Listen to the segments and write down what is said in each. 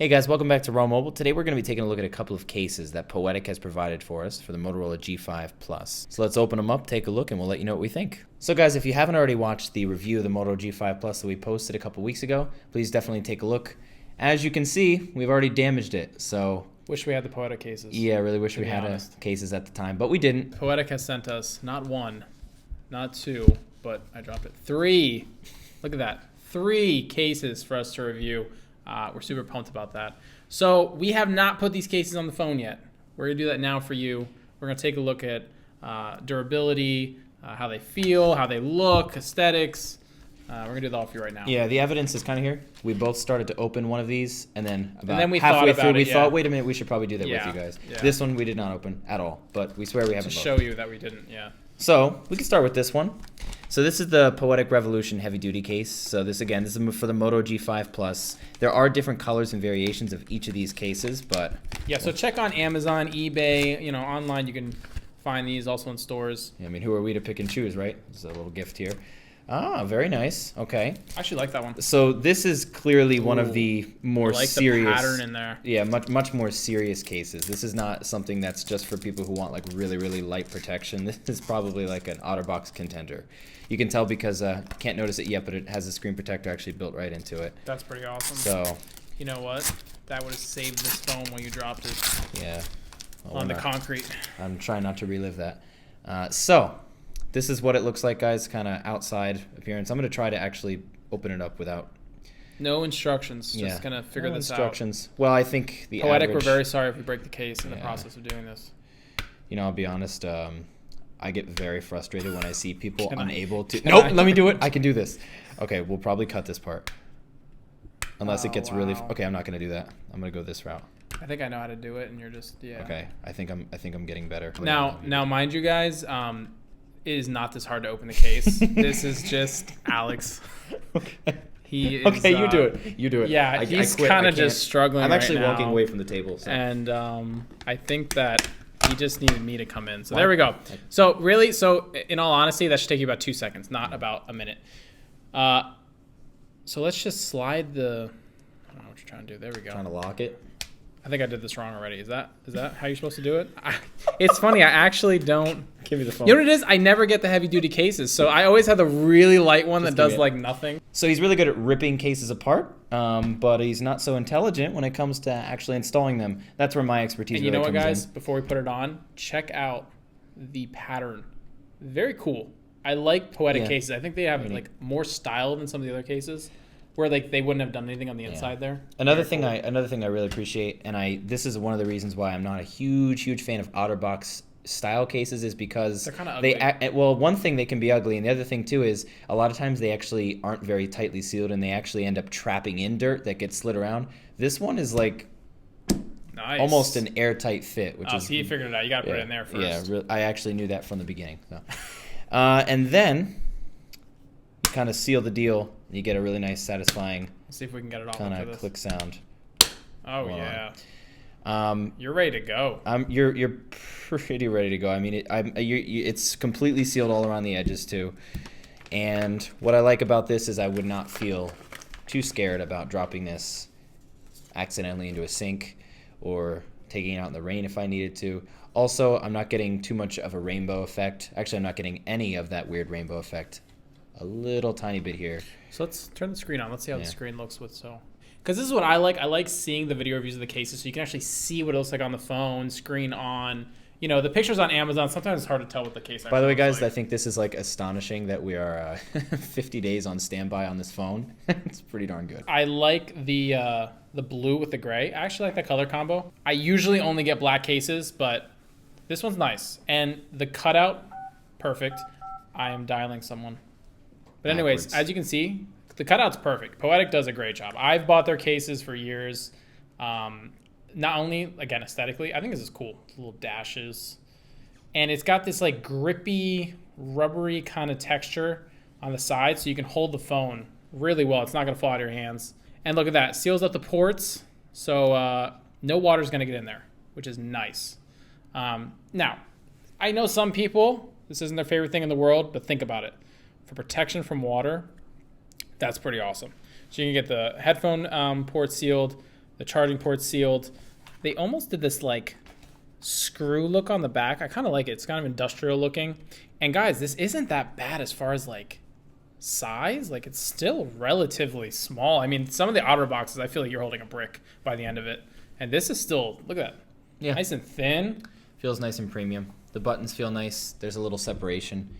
Hey guys, welcome back to Raw Mobile. Today we're going to be taking a look at a couple of cases that Poetic has provided for us for the Motorola G5 Plus. So let's open them up, take a look, and we'll let you know what we think. So guys, if you haven't already watched the review of the Moto G5 Plus that we posted a couple weeks ago, please definitely take a look. As you can see, we've already damaged it, so... Wish we had the Poetic cases. Yeah, I really wish we had cases at the time, but we didn't. Poetic has sent us not one, not two, but I dropped it, 3. Look at that. 3 cases for us to review. We're super pumped about that. So we have not put these cases on the phone yet. We're going to do that now for you. We're going to take a look at durability, how they feel, how they look, aesthetics. We're going to do that all for you right now. Yeah, the evidence is kind of here. We both started to open one of these, and then we halfway thought through about we it, thought, wait a minute, we should probably do that Yeah, with you guys. yeah. This one we did not open at all, but we swear we haven't To both. show you that we didn't, yeah. So we can start with this one. So this is the Poetic Revolution heavy duty case. So this is for the Moto G5 Plus. There are different colors and variations of each of these cases, but yeah. So check on Amazon, eBay. You know, online you can find these also in stores. I mean, who are we to pick and choose, right? There's a little gift here. Ah, very nice. Okay. I actually like that one. So this is clearly one of the more I like serious. the pattern in there. Yeah, much more serious cases. This is not something that's just for people who want like really light protection. This is probably like an OtterBox contender. You can tell because can't notice it yet, but it has a screen protector actually built right into it. That's pretty awesome. So you know what? That would have saved this phone when you dropped it. Yeah. Well, on the concrete. I'm trying not to relive that. So this is what it looks like, guys. Kind of outside appearance. I'm gonna try to actually open it up without. No instructions. Just Yeah. gonna figure this instructions. Well, I think the Poetic, average, we're very sorry if we break the case in the Yeah. process of doing this. You know, I'll be honest. I get very frustrated when I see people Can I- unable to. can Nope, I? let me do it. I can do this. Okay, we'll probably cut this part. Unless it Oh, gity really. wow. Okay, I'm not gonna do that. I'm gonna go this route. I think I know how to do it, and you're just Okay, I think I'm getting better. Now, mind you guys, it is not this hard to open the case. This is just Alex. Okay. He is, Okay, you do it. You do it. Yeah, I he's quit. kind I of just can't. struggling. I'm actually right walking now. away from the table. So. And I think that he just needed me to come in. So there we go. So really, in all honesty, that should take you about 2 seconds, not about a minute. So let's just slide the. I don't know what you're trying to do. There we go. Trying to lock it. I think I did this wrong already. Is that how you're supposed to do it? It's funny. I actually don't. Give me the phone. You know what it is? I never get the heavy duty cases, so I always have the really light one that does like nothing. So he's really good at ripping cases apart, but he's not so intelligent when it comes to actually installing them. That's where my expertise And really you know what, comes guys? in. Before we put it on, check out the pattern. Very cool. I like Poetic Yeah. cases. I think they have like more style than some of the other cases, where like they wouldn't have done anything on the inside there. Another thing I really appreciate, and this is one of the reasons why I'm not a huge fan of OtterBox style cases, is because They're kinda ugly. well, one thing, they can be ugly, and the other thing too is a lot of times they actually aren't very tightly sealed, and they actually end up trapping in dirt that gets slid around. This one is like Nice. almost an airtight fit, which is So you figured it out. You got to put it in there first. Yeah, I actually knew that from the beginning. So. And then kind of seal the deal. You get a really nice, satisfying Let's see if we can get it off kind after of this. click sound. Oh Hold on. yeah. You're ready to go. You're pretty ready to go. I mean, it's completely sealed all around the edges too. And what I like about this is I would not feel too scared about dropping this accidentally into a sink or taking it out in the rain if I needed to. Also, I'm not getting too much of a rainbow effect. Actually, I'm not getting any of that weird rainbow effect. A little tiny bit here. So let's turn the screen on. Let's see how the screen looks with because this is what I like. I like seeing the video reviews of the cases so you can actually see what it looks like on the phone, screen on. You know, the pictures on Amazon, sometimes it's hard to tell what the case actually By the way, looks guys, like. I think this is like astonishing that we are 50 days on standby on this phone. It's pretty darn good. I like the blue with the gray. I actually like that color combo. I usually only get black cases, but this one's nice. And the cutout, perfect. I am dialing someone. But anyways, Backwards. as you can see, the cutout's perfect. Poetic does a great job. I've bought their cases for years. Not only, again, aesthetically, I think this is cool. Little dashes. And it's got this like grippy, rubbery kind of texture on the side so you can hold the phone really well. It's not going to fall out of your hands. And look at that. Seals up the ports, so no water's going to get in there, which is nice. Now, I know some people, this isn't their favorite thing in the world, but think about it. For protection from water, that's pretty awesome. So you can get the headphone port sealed, The charging port's sealed. They almost did this like screw look on the back. I kind of like it. It's kind of industrial looking. And guys, this isn't that bad as far as like size. Like it's still relatively small. I mean, some of the outer boxes, I feel like you're holding a brick by the end of it. And this is still, look at that. Yeah. Nice and thin. Feels nice and premium. The buttons feel nice. There's a little separation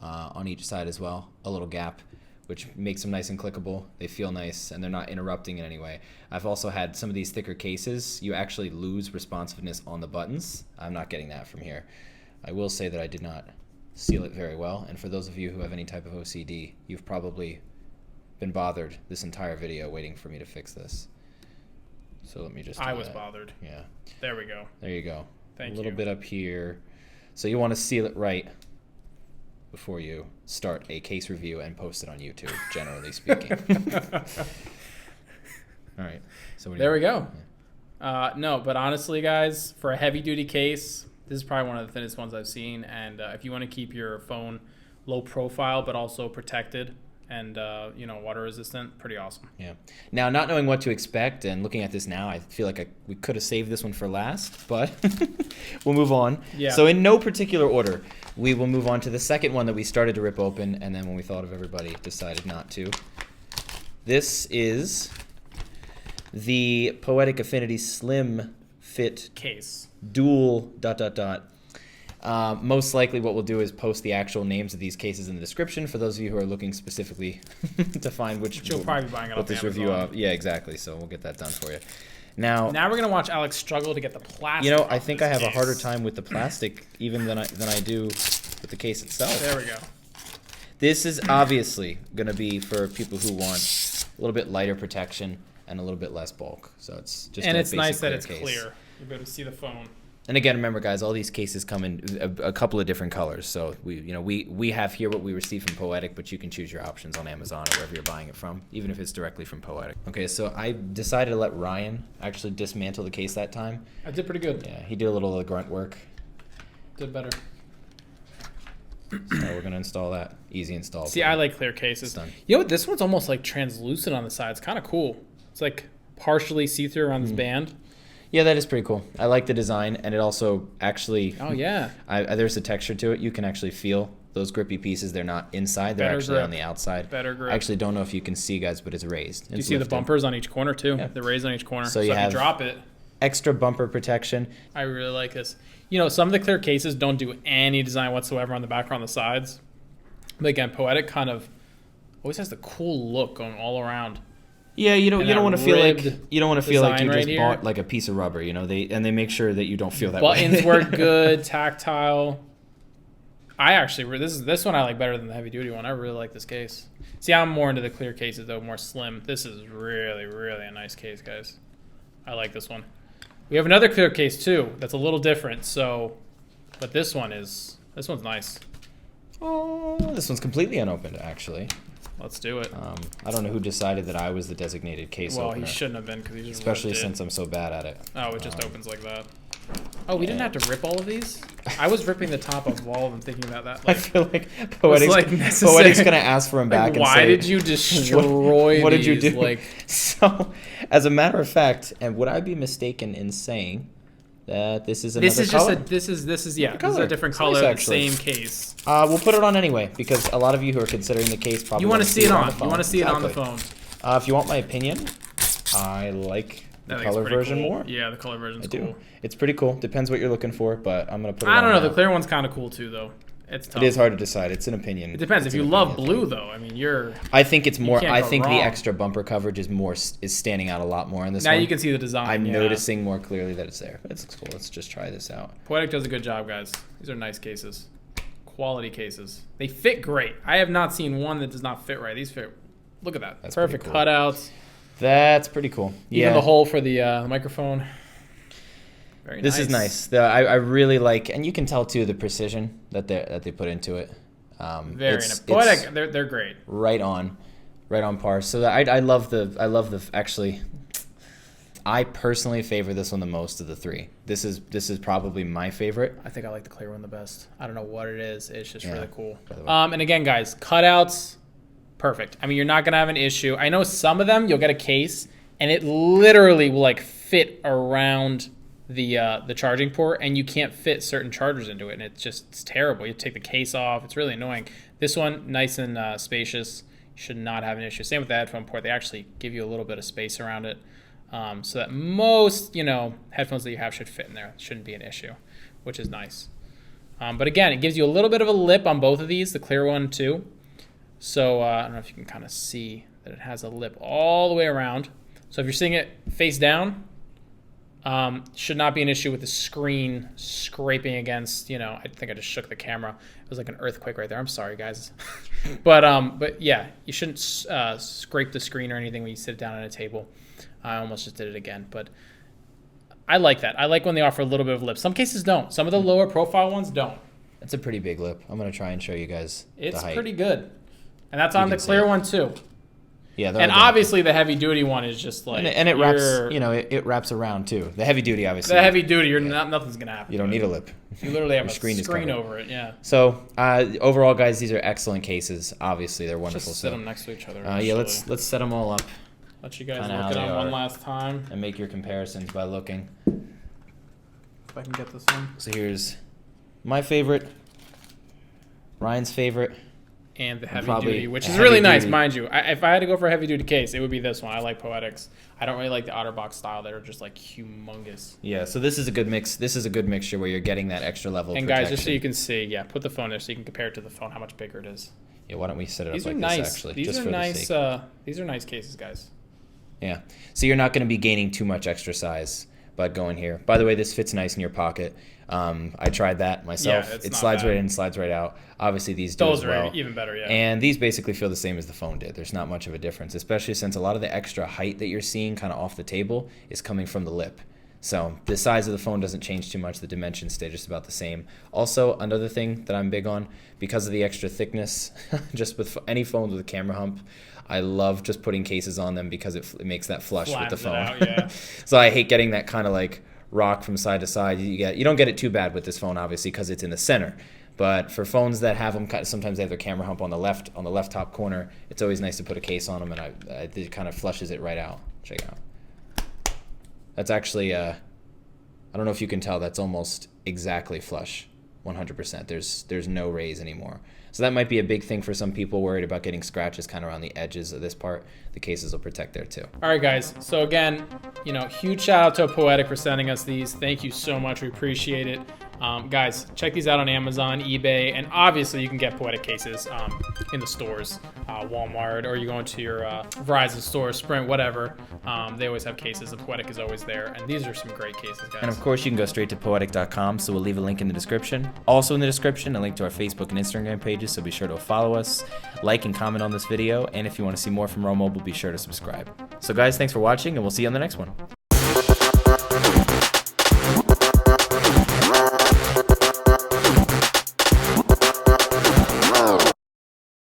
on each side as well. A little gap, which makes them nice and clickable. They feel nice, and they're not interrupting in any way. I've also had some of these thicker cases. You actually lose responsiveness on the buttons. I'm not getting that from here. I will say that I did not seal it very well, and for those of you who have any type of OCD, you've probably been bothered this entire video waiting for me to fix this. So let me just do I was that. bothered. Yeah. There we go. There you go. Thank you. A little bit up here. So you want to seal it right before you start a case review and post it on YouTube, generally speaking. All right. So what do There you we go. No, but honestly, guys, for a heavy-duty case, this is probably one of the thinnest ones I've seen. And if you want to keep your phone low profile but also protected and water resistant, pretty awesome. Yeah. Now, not knowing what to expect and looking at this now, I feel like we could have saved this one for last, but we'll move on. Yeah. So in no particular order, we will move on to the second one that we started to rip open, and then when we thought of everybody, decided not to. This is the Poetic Affinity Slim Fit Case. Dual ... Most likely what we'll do is post the actual names of these cases in the description for those of you who are looking specifically to find which You'll probably be buying it what off this Amazon. review of. Yeah, exactly. So we'll get that done for you. Now We're going to watch Alex struggle to get the plastic. I off think this I have a case. harder time with the plastic even than I do with the case itself. There we go. This is obviously going to be for people who want a little bit lighter protection and a little bit less bulk. So it's just And a it's basic nice that clear it's case. clear. You'll be able to see the phone. And again, remember, guys, all these cases come in a couple of different colors. So we have here what we received from Poetic, but you can choose your options on Amazon or wherever you're buying it from, even if it's directly from Poetic. Okay, so I decided to let Ryan actually dismantle the case that time. I did pretty good. Yeah, he did a little of the grunt work. Did better. So we're gonna install that. Easy install. See, I like clear cases. It's done. You know what? This one's almost like translucent on the side. It's kind of cool. It's like partially see-through around this band. Yeah, that is pretty cool. I like the design, and it also actually. Oh yeah. There's a texture to it. You can actually feel those grippy pieces. They're not inside. They're Better actually grip. on the outside. Better grip. I actually don't know if you can see, guys, but it's raised. Do you see the bumpers on each corner too? Yeah. They're raised on each corner. So So you if have- you drop it, Extra bumper protection. I really like this. Some of the clear cases don't do any design whatsoever on the back or on the sides. But again, Poetic kind of always has the cool look going all around. Yeah, you don't And that want to feel like ribbed you design just right here. bought like a piece of rubber. They make sure that you don't feel that Buttons way. work good, tactile. I actually this one I like better than the heavy duty one. I really like this case. See, I'm more into the clear cases though, more slim. This is really, really a nice case, guys. I like this one. We have another clear case too that's a little different. But this one's nice. Oh, this one's completely unopened, actually. Let's do it. I don't know who decided that I was the designated case Well, opener. he shouldn't have been because he just Especially ripped it. since I'm so bad at it. Oh, it just opens like that. Oh, we didn't have to rip all of these? I was ripping the top of all of them thinking about that. I feel like Poetic's, like necessary. Poetic's going to ask for him back and why say, did you destroy what did you these? do? So, as a matter of fact, and would I be mistaken in saying that this is another This is color? this is this is a color. different It's color, nice, the actually. same case. We'll put it on anyway, because a lot of you who are considering the case probably You want to see it the on. phone. You want to see it on the Exactly. phone. If you want my opinion, I like I the think it's color pretty version cool. more. Yeah, the color version's I do. cool. It's pretty cool. Depends what you're looking for, but I'm gonna put it I on don't know. now. The clear one's kind of cool too, though. It's tough. It is hard to decide. It's an opinion. It depends. It's If an you love opinion blue, thing. though, I mean, you're I think it's more. can't I go think wrong. the extra bumper coverage is standing out a lot more in this now one. you can see the design. I'm yeah. noticing more clearly that it's there. It's cool. Let's just try this out. Poetic does a good job, guys. These are nice cases, quality cases. They fit great. I have not seen one that does not fit right. These fit. Look at that. That's Perfect pretty cool. cutouts. That's pretty cool. Yeah. Even the hole for the microphone. Very This is nice. I really like, and you can tell too the precision that they put into it. Very it's- nice. Poetic. it's They're great. right on par. So I love the actually. I personally favor this one the most of the three. This is probably my favorite. I think I like the clear one the best. I don't know what it is. It's just Yeah, really cool. by the way. And again, guys, cutouts, perfect. I mean, you're not gonna have an issue. I know some of them you'll get a case and it literally will like fit around the charging port, and you can't fit certain chargers into it, and it's terrible. You take the case off. It's really annoying. This one, nice and spacious. You should not have an issue. Same with the headphone port. They actually give you a little bit of space around it, so that most headphones that you have should fit in there. It shouldn't be an issue, which is nice. But again, it gives you a little bit of a lip on both of these, the clear one too. So I don't know if you can kind of see that it has a lip all the way around. So if you're seeing it face down, should not be an issue with the screen scraping against, I think I just shook the camera. It was like an earthquake right there. I'm sorry, guys. But yeah, you shouldn't scrape the screen or anything when you sit down at a table. I almost just did it again, but I like that. I like when they offer a little bit of lip. Some cases don't. Some of the lower profile ones don't. That's a pretty big lip. I'm going to try and show you guys the height. It's pretty good. And that's on the clear one too. Yeah, and obviously the heavy duty one is just like, and it wraps, it wraps around too. The heavy duty, obviously. The heavy duty, nothing's gonna happen. You don't need a lip. You literally have a screen over it. Yeah. So overall, guys, these are excellent cases. Obviously, they're wonderful. Just set them next to each other. Yeah, let's set them all up. Let you guys look at them one last time and make your comparisons by looking. If I can get this one. So here's my favorite, Ryan's favorite. And the heavy duty, which is really nice, mind you. If I had to go for a heavy duty case, it would be this one. I like Poetics. I don't really like the OtterBox style. They're just like humongous. Yeah, so this is a good mix. This is a good mixture where you're getting that extra level of protection. And guys, just so you can see, put the phone there so you can compare it to the phone, how much bigger it is. Yeah, why don't we set it These up are like nice. this, actually. These just are for nice. the sake. These are nice cases, guys. Yeah, so you're not going to be gaining too much extra size by going here. By the way, this fits nice in your pocket. I tried that myself. Yeah, it slides right in, slides right out. Obviously, these do Those as well. are even better, yeah. And these basically feel the same as the phone did. There's not much of a difference, especially since a lot of the extra height that you're seeing kind of off the table is coming from the lip. So the size of the phone doesn't change too much. The dimensions stay just about the same. Also, another thing that I'm big on, because of the extra thickness, just with any phones with a camera hump, I love just putting cases on them because it makes that flush with the phone. Out, yeah. So I hate getting that kind of like rock from side to side. You don't get it too bad with this phone, obviously, because it's in the center. But for phones that have them, sometimes they have their camera hump on the left top corner. It's always nice to put a case on them, and it kind of flushes it right out. Check it out. That's actually, I don't know if you can tell, that's almost exactly flush, 100%. There's no raise anymore. So that might be a big thing for some people worried about getting scratches kind of around the edges of this part. The cases will protect there too. All right, guys. So again, huge shout out to Poetic for sending us these. Thank you so much. We appreciate it. Guys, check these out on Amazon, eBay, and obviously you can get Poetic cases in the stores, Walmart, or you go into your Verizon store, Sprint, whatever. They always have cases. The Poetic is always there, and these are some great cases, guys. And of course, you can go straight to poetic.com, so we'll leave a link in the description. Also in the description, a link to our Facebook and Instagram pages, so be sure to follow us, like and comment on this video, and if you want to see more from Raw Mobile, be sure to subscribe. So guys, thanks for watching, and we'll see you on the next one.